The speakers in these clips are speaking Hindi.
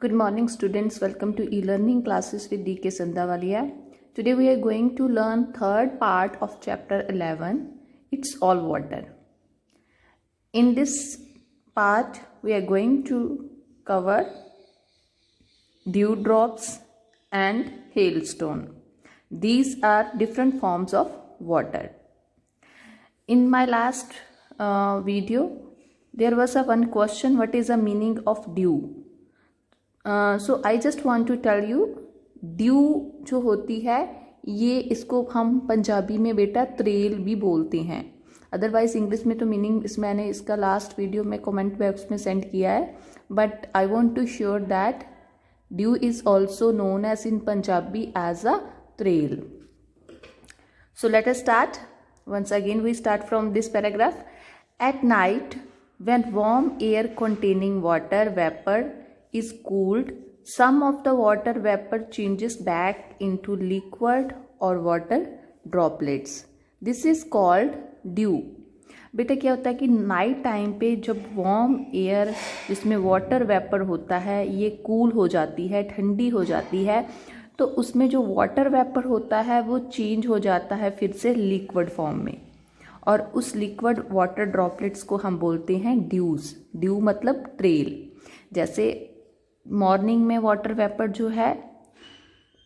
Good morning students, welcome to e-learning classes with DK Sandavalia. Today we are going to learn third part of chapter 11, It's All Water. In this part we are going to cover dewdrops and hailstone. These are different forms of water. In my last video there was one question, what is the meaning of dew? So I just want to tell you, due जो होती है ये इसको हम पंजाबी में बेटा त्रेल भी बोलते हैं. अदरवाइज इंग्लिश में तो मीनिंग मैंने इसका लास्ट वीडियो में कमेंट बॉक्स में सेंड किया है, but I want to sure that dew is also known as in Punjabi as a त्रेल. So let us start. Once again we start from this paragraph. At night when warm air containing water vapour is cooled, some of the water vapor changes back into liquid or water droplets. This is called dew. बेटा क्या होता है कि नाइट टाइम पे जब वार्म एयर जिसमें वाटर वेपर होता है ये कूल हो जाती है, ठंडी हो जाती है, तो उसमें जो वाटर वेपर होता है वो चेंज हो जाता है फिर से लिक्विड फॉर्म में, और उस लिक्विड वाटर ड्रॉपलेट्स को हम बोलते हैं ड्यूज. ड्यू मतलब ट्रेल. जैसे मॉर्निंग में वाटर वेपर जो है,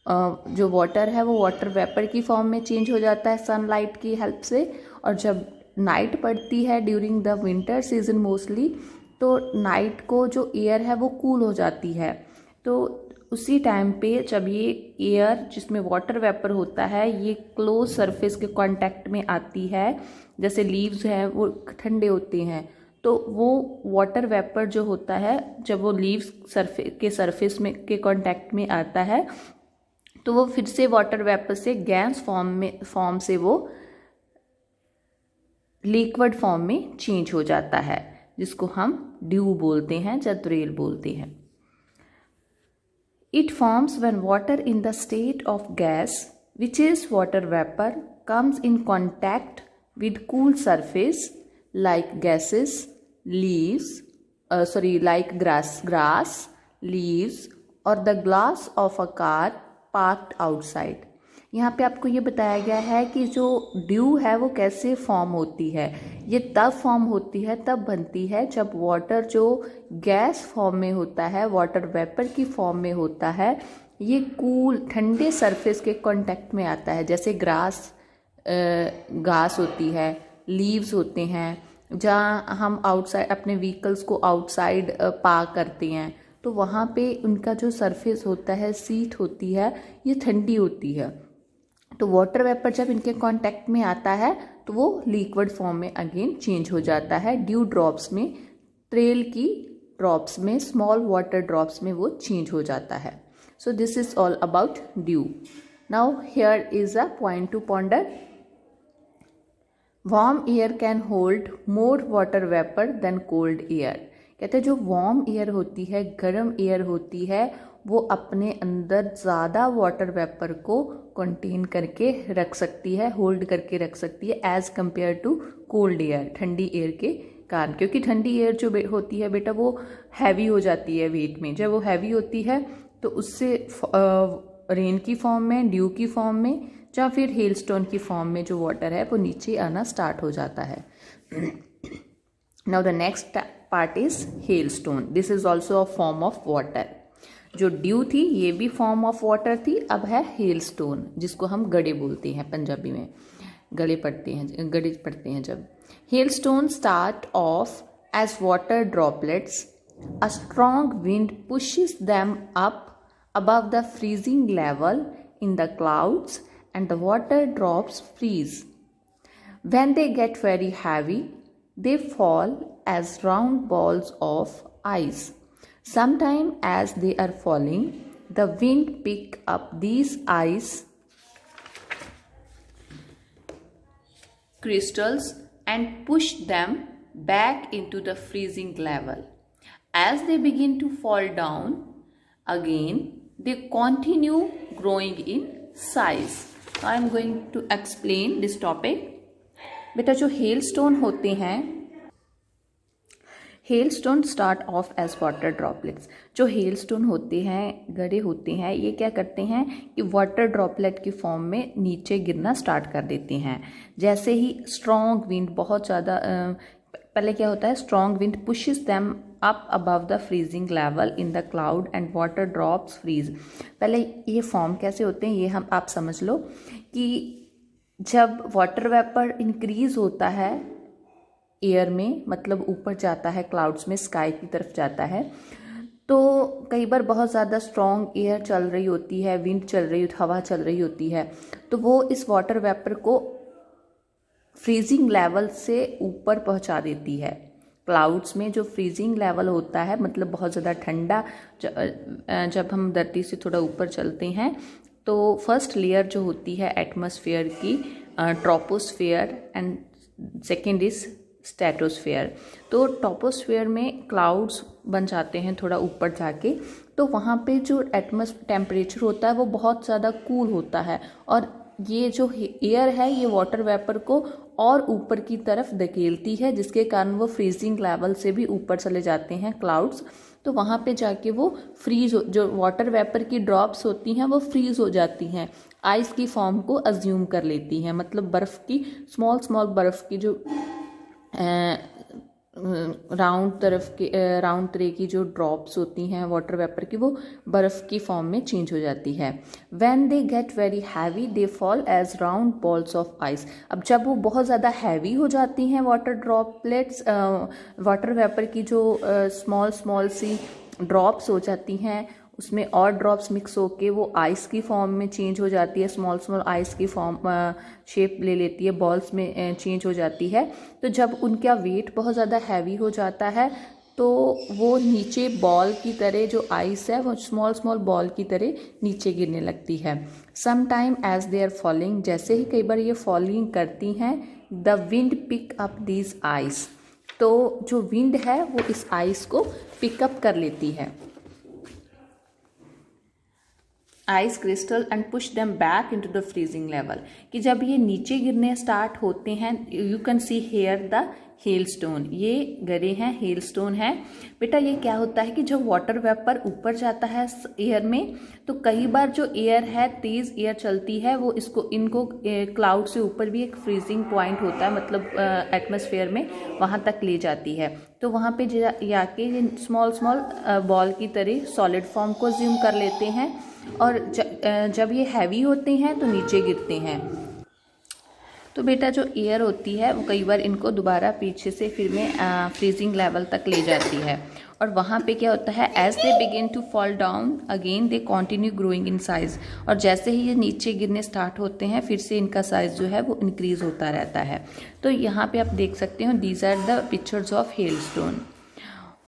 जो वाटर है वो वाटर वेपर की फॉर्म में चेंज हो जाता है सनलाइट की हेल्प से, और जब नाइट पड़ती है during the winter season mostly, तो नाइट को जो एयर है वो कूल हो जाती है. तो उसी टाइम पे जब ये एयर जिसमें वाटर वेपर होता है ये क्लोज सरफेस के कांटेक्ट में आती है, जैसे लीव्स हैं वो ठंडे होते हैं, तो वो वाटर वेपर जो होता है जब वो लीव्स सरफेस में के कांटेक्ट में आता है तो वो फिर से वाटर वेपर से गैस फॉर्म से वो लिक्विड फॉर्म में चेंज हो जाता है, जिसको हम ड्यू बोलते हैं या त्रेल बोलते हैं. It forms when water in the state of gas which is water vapour comes in contact with cool surface like gases, leaves, like grass, leaves or the glass of a car parked outside. यहाँ पे आपको ये बताया गया है कि जो ड्यू है वो कैसे फॉर्म होती है. ये तब फॉर्म होती है, तब बनती है जब वाटर जो गैस फॉर्म में होता है, वाटर वेपर की फॉर्म में होता है, ये कूल ठंडे सरफेस के कांटेक्ट में आता है. जैसे घास होती है, लीव्स होते हैं, जहाँ हम आउटसाइड अपने व्हीकल्स को आउटसाइड पार्क करते हैं, तो वहाँ पे उनका जो सरफेस होता है, सीट होती है, ये ठंडी होती है. तो वाटर वेपर जब इनके कांटेक्ट में आता है तो वो लिक्विड फॉर्म में अगेन चेंज हो जाता है. ड्यू ड्रॉप्स में, ट्रेल की ड्रॉप्स में, स्मॉल वाटर ड्रॉप्स में वो चेंज हो जाता है. So this is all about dew. Now here is a point to ponder. Warm air can hold more water vapour than cold air. कहते हैं जो वार्म एयर होती है, गर्म एयर होती है, वो अपने अंदर ज़्यादा वाटर वेपर को कंटेन करके रख सकती है, होल्ड करके रख सकती है as compared to cold air, ठंडी एयर के कारण. क्योंकि ठंडी एयर जो होती है बेटा वो हैवी हो जाती है वेट में. जब वो हैवी होती है तो उससे रेन की फॉर्म में, ड्यू की फॉर्म में या फिर हेलस्टोन की फॉर्म में जो वाटर है वो नीचे आना स्टार्ट हो जाता है. Now the next part is hailstone. This is also a form of water. जो ड्यू थी ये भी फॉर्म ऑफ वाटर थी, अब है हेलस्टोन जिसको हम गड़े बोलते हैं पंजाबी में. गड़े पड़ते हैं जब. Hailstone start off as water droplets. A strong wind pushes them up above the freezing level in the clouds and the water drops freeze. When they get very heavy, they fall as round balls of ice. Sometimes as they are falling, the wind pick up these ice crystals and push them back into the freezing level. As they begin to fall down again, they continue growing in size. I am going to explain this topic. बेटा जो हेलस्टोन होते हैं, hail stone start off as water droplets. जो हेल स्टोन होते हैं, गड़े होते हैं, ये क्या करते हैं कि वाटर ड्रॉपलेट की फॉर्म में नीचे गिरना स्टार्ट कर देते हैं। जैसे ही स्ट्रॉन्ग विंड, बहुत ज़्यादा पहले क्या होता है, strong wind pushes them up above the freezing level in the cloud and water drops freeze. पहले ये फॉर्म कैसे होते हैं ये आप समझ लो कि जब वाटर वेपर इंक्रीज होता है एयर में, मतलब ऊपर जाता है क्लाउड्स में, स्काई की तरफ जाता है, तो कई बार बहुत ज़्यादा स्ट्रॉन्ग एयर चल रही होती है, विंड चल रही, हवा चल रही होती है, तो वो इस वाटर वेपर को फ्रीजिंग लेवल से ऊपर पहुंचा देती है। क्लाउड्स में जो फ्रीजिंग लेवल होता है, मतलब बहुत ज़्यादा ठंडा, जब हम धरती से थोड़ा ऊपर चलते हैं तो फर्स्ट लेयर जो होती है एटमॉस्फेयर की, troposphere, and second is stratosphere. तो ट्रोपोस्फेयर में क्लाउड्स बन जाते हैं थोड़ा ऊपर जाके, तो वहाँ पे जो टेम्परेचर होता है वो बहुत ज़्यादा कूल होता है, और ये जो एयर है ये वाटर वेपर को और ऊपर की तरफ धकेलती है, जिसके कारण वो फ्रीजिंग लेवल से भी ऊपर चले जाते हैं क्लाउड्स। तो वहाँ पे जाके वो फ्रीज जो वाटर वेपर की ड्रॉप्स होती हैं वो फ्रीज हो जाती हैं, आइस की फॉर्म को अज्यूम कर लेती हैं, मतलब बर्फ़ की स्मॉल स्मॉल बर्फ़ की जो राउंड तरह की जो ड्रॉप्स होती हैं वाटर वेपर की, वो बर्फ़ की फॉर्म में चेंज हो जाती है। When they get very heavy they fall as round balls of ice. अब जब वो बहुत ज़्यादा हैवी हो जाती हैं वाटर ड्रॉपलेट्स, वाटर वेपर की जो स्मॉल स्मॉल सी ड्रॉप्स हो जाती हैं, उसमें और ड्रॉप्स मिक्स होके वो आइस की फॉर्म में चेंज हो जाती है, स्मॉल स्मॉल आइस की फॉर्म शेप ले लेती है, बॉल्स में चेंज हो जाती है। तो जब उनका वेट बहुत ज़्यादा हैवी हो जाता है तो वो नीचे बॉल की तरह, जो आइस है वो स्मॉल स्मॉल बॉल की तरह नीचे गिरने लगती है। Some time as they are falling, जैसे ही कई बार ये फॉलिंग करती हैं, the wind pick up these ice. तो जो विंड है वो इस आइस को पिकअप कर लेती है, ice crystal, and push them back into the freezing level. कि जब ये नीचे गिरने स्टार्ट होते हैं, you can see here the hail stone, ये गरे हैं, हेल स्टोन है। बेटा ये क्या होता है कि जब वाटर वेपर ऊपर जाता है एयर में, तो कई बार जो एयर है, तेज़ एयर चलती है, वो इनको क्लाउड से ऊपर भी एक फ्रीजिंग पॉइंट होता है, मतलब एटमॉस्फेयर में, वहाँ तक ले जाती है। तो वहाँ पे जाके स्मॉल स्मॉल बॉल की तरह सॉलिड फॉर्म को ज्यूम कर लेते हैं, और जब ये हैवी होते हैं तो नीचे गिरते हैं। तो बेटा जो एयर होती है वो कई बार इनको दोबारा पीछे से फिर में फ्रीजिंग लेवल तक ले जाती है, और वहाँ पे क्या होता है, as they begin to fall down again they continue growing in size. और जैसे ही ये नीचे गिरने स्टार्ट होते हैं, फिर से इनका साइज जो है वो इंक्रीज होता रहता है। तो यहाँ पे आप देख सकते हो, these are the pictures of hail stone.